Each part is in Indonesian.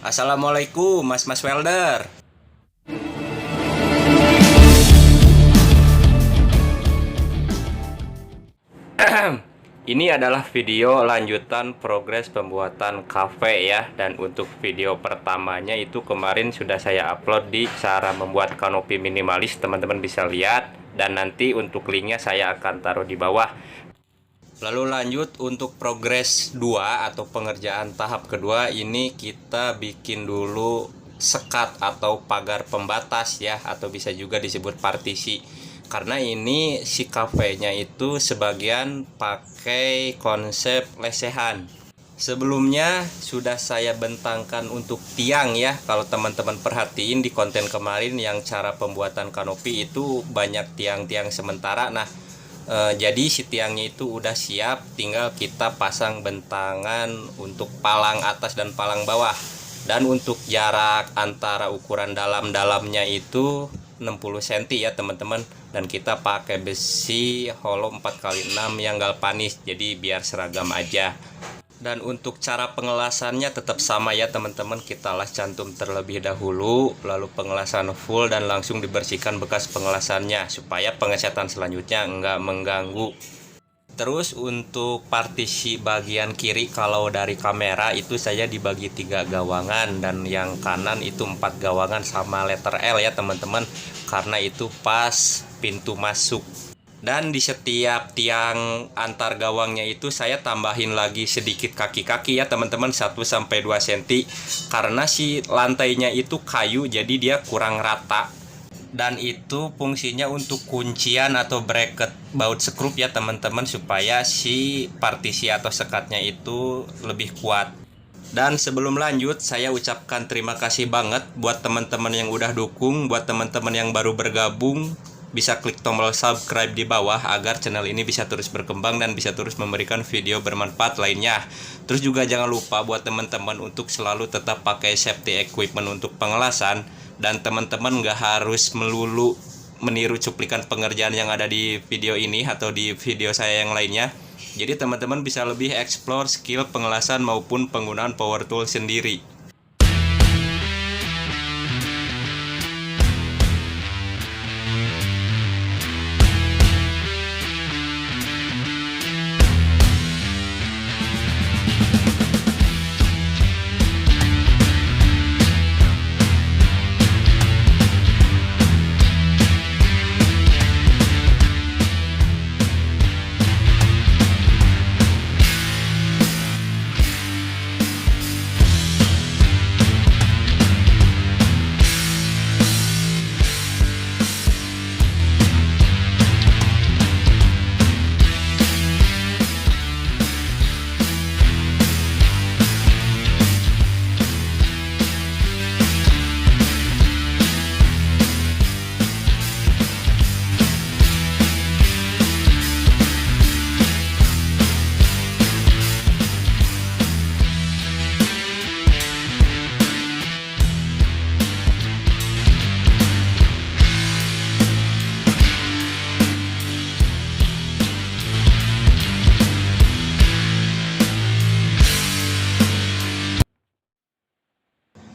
Assalamualaikum Mas Welder. Ini adalah video lanjutan progres pembuatan kafe ya. Dan untuk video pertamanya itu kemarin sudah saya upload di cara membuat kanopi minimalis. Teman-teman bisa lihat. Dan nanti untuk linknya saya akan taruh di bawah. Lalu lanjut untuk progres 2 atau pengerjaan tahap kedua. Ini kita bikin dulu sekat atau pagar pembatas ya, atau bisa juga disebut partisi. Karena ini si kafenya itu sebagian pakai konsep lesehan. Sebelumnya sudah saya bentangkan untuk tiang ya. Kalau teman-teman perhatiin di konten kemarin yang cara pembuatan kanopi itu banyak tiang-tiang sementara. Nah, jadi si tiangnya itu udah siap, tinggal kita pasang bentangan untuk palang atas dan palang bawah. Dan untuk jarak antara ukuran dalam-dalamnya itu 60 cm ya teman-teman. Dan kita pakai besi hollow 4x6 yang galvanis, jadi biar seragam aja. Dan untuk cara pengelasannya tetap sama ya teman-teman. Kita las cantum terlebih dahulu, lalu pengelasan full dan langsung dibersihkan bekas pengelasannya supaya pengecatan selanjutnya enggak mengganggu. Terus untuk partisi bagian kiri, kalau dari kamera itu saya dibagi 3 gawangan, dan yang kanan itu 4 gawangan sama letter L ya teman-teman, karena itu pas pintu masuk. Dan di setiap tiang antar gawangnya itu saya tambahin lagi sedikit kaki-kaki ya teman-teman, 1-2 cm, karena si lantainya itu kayu jadi dia kurang rata. Dan itu fungsinya untuk kuncian atau bracket baut skrup ya teman-teman, supaya si partisi atau sekatnya itu lebih kuat. Dan sebelum lanjut, saya ucapkan terima kasih banget buat teman-teman yang udah dukung. Buat teman-teman yang baru bergabung, bisa klik tombol subscribe di bawah agar channel ini bisa terus berkembang dan bisa terus memberikan video bermanfaat lainnya. Terus juga jangan lupa buat teman-teman untuk selalu tetap pakai safety equipment untuk pengelasan. Dan teman-teman nggak harus melulu meniru cuplikan pengerjaan yang ada di video ini atau di video saya yang lainnya. Jadi teman-teman bisa lebih explore skill pengelasan maupun penggunaan power tool sendiri.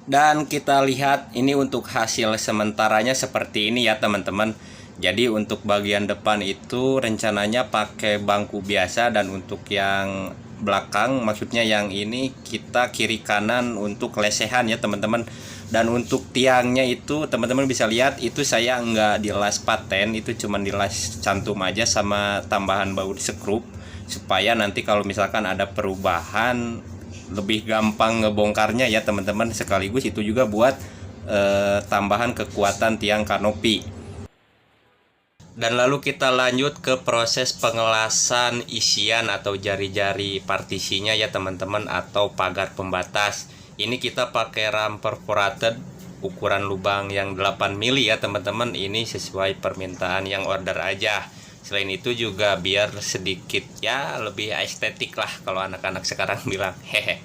Dan kita lihat ini untuk hasil sementaranya seperti ini ya teman-teman. Jadi untuk bagian depan itu rencananya pakai bangku biasa, dan untuk yang belakang, maksudnya yang ini, kita kiri kanan untuk lesehan ya teman-teman. Dan untuk tiangnya itu teman-teman bisa lihat itu saya nggak dilas paten, itu cuman dilas cantum aja sama tambahan baut skrup, supaya nanti kalau misalkan ada perubahan lebih gampang ngebongkarnya ya teman-teman. Sekaligus itu juga buat tambahan kekuatan tiang kanopi. Dan lalu kita lanjut ke proses pengelasan isian atau jari-jari partisinya ya teman-teman, atau pagar pembatas. Ini kita pakai ram perforated ukuran lubang yang 8 mili ya teman-teman. Ini sesuai permintaan yang order aja. Selain itu juga biar sedikit ya lebih estetik lah kalau anak-anak sekarang bilang, hehe.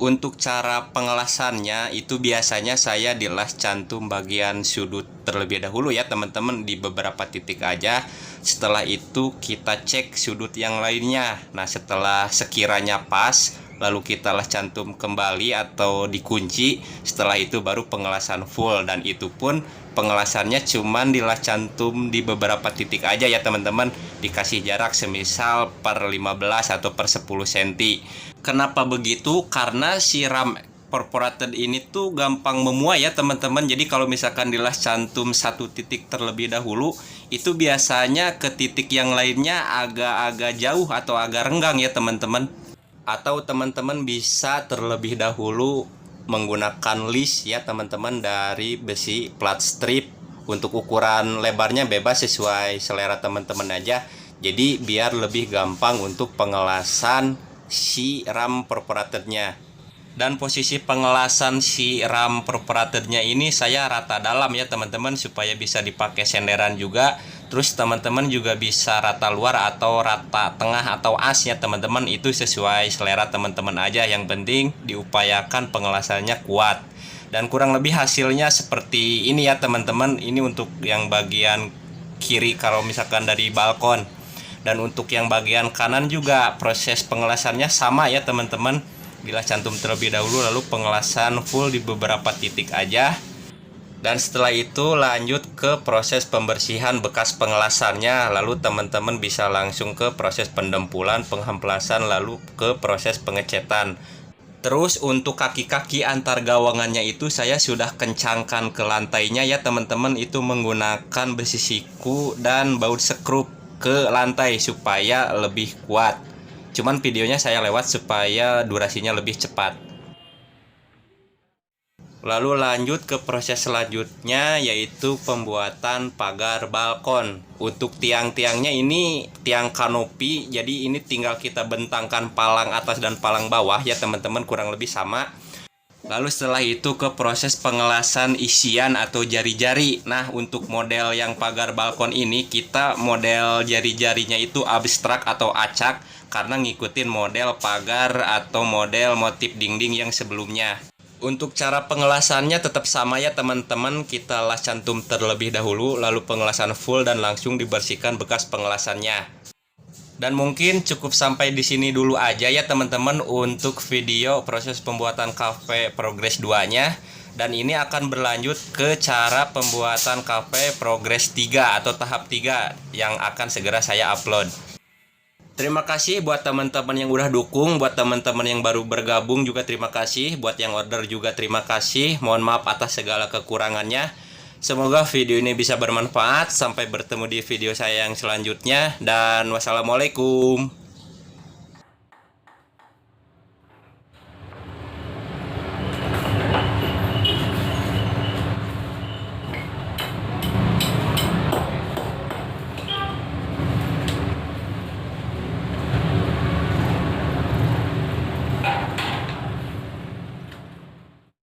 Untuk cara pengelasannya itu biasanya saya dilas cantum bagian sudut terlebih dahulu ya teman-teman, di beberapa titik aja. Setelah itu kita cek sudut yang lainnya. Nah setelah sekiranya pas, lalu kita las cantum kembali atau dikunci. Setelah itu baru pengelasan full, dan itu pun pengelasannya cuman dilas cantum di beberapa titik aja ya teman-teman, dikasih jarak semisal per 15 atau per 10 cm. Kenapa begitu? Karena si ram perforated ini tuh gampang memuai ya teman-teman. Jadi kalau misalkan dilas cantum satu titik terlebih dahulu, itu biasanya ke titik yang lainnya agak-agak jauh atau agak renggang ya teman-teman. Atau teman-teman bisa terlebih dahulu menggunakan list ya teman-teman dari besi plat strip. Untuk ukuran lebarnya bebas sesuai selera teman-teman aja. Jadi biar lebih gampang untuk pengelasan si ram perforatednya. Dan posisi pengelasan si ram perforatednya ini saya rata dalam ya teman-teman, supaya bisa dipakai senderan juga. Terus teman-teman juga bisa rata luar atau rata tengah atau as ya teman-teman, itu sesuai selera teman-teman aja. Yang penting diupayakan pengelasannya kuat. Dan kurang lebih hasilnya seperti ini ya teman-teman. Ini untuk yang bagian kiri kalau misalkan dari balkon. Dan untuk yang bagian kanan juga proses pengelasannya sama ya teman-teman. Dilas cantum terlebih dahulu, lalu pengelasan full di beberapa titik aja. Dan setelah itu lanjut ke proses pembersihan bekas pengelasannya. Lalu teman-teman bisa langsung ke proses pendempulan, penghemplasan, lalu ke proses pengecetan. Terus untuk kaki-kaki antar gawangannya itu saya sudah kencangkan ke lantainya ya teman-teman. Itu menggunakan besi siku dan baut sekrup ke lantai supaya lebih kuat. Cuman videonya saya lewat supaya durasinya lebih cepat. Lalu lanjut ke proses selanjutnya, yaitu pembuatan pagar balkon. Untuk tiang-tiangnya ini tiang kanopi, jadi ini tinggal kita bentangkan palang atas dan palang bawah ya teman-teman, kurang lebih sama. Lalu setelah itu ke proses pengelasan isian atau jari-jari. Nah, untuk model yang pagar balkon ini kita model jari-jarinya itu abstrak atau acak, karena ngikutin model pagar atau model motif dinding yang sebelumnya. Untuk cara pengelasannya tetap sama ya teman-teman, kita las cantum terlebih dahulu, lalu pengelasan full dan langsung dibersihkan bekas pengelasannya. Dan mungkin cukup sampai di sini dulu aja ya teman-teman untuk video proses pembuatan cafe progress 2-nya. Dan ini akan berlanjut ke cara pembuatan cafe progress 3 atau tahap 3 yang akan segera saya upload. Terima kasih buat teman-teman yang udah dukung, buat teman-teman yang baru bergabung juga terima kasih, buat yang order juga terima kasih. Mohon maaf atas segala kekurangannya. Semoga video ini bisa bermanfaat. Sampai bertemu di video saya yang selanjutnya, dan wassalamualaikum.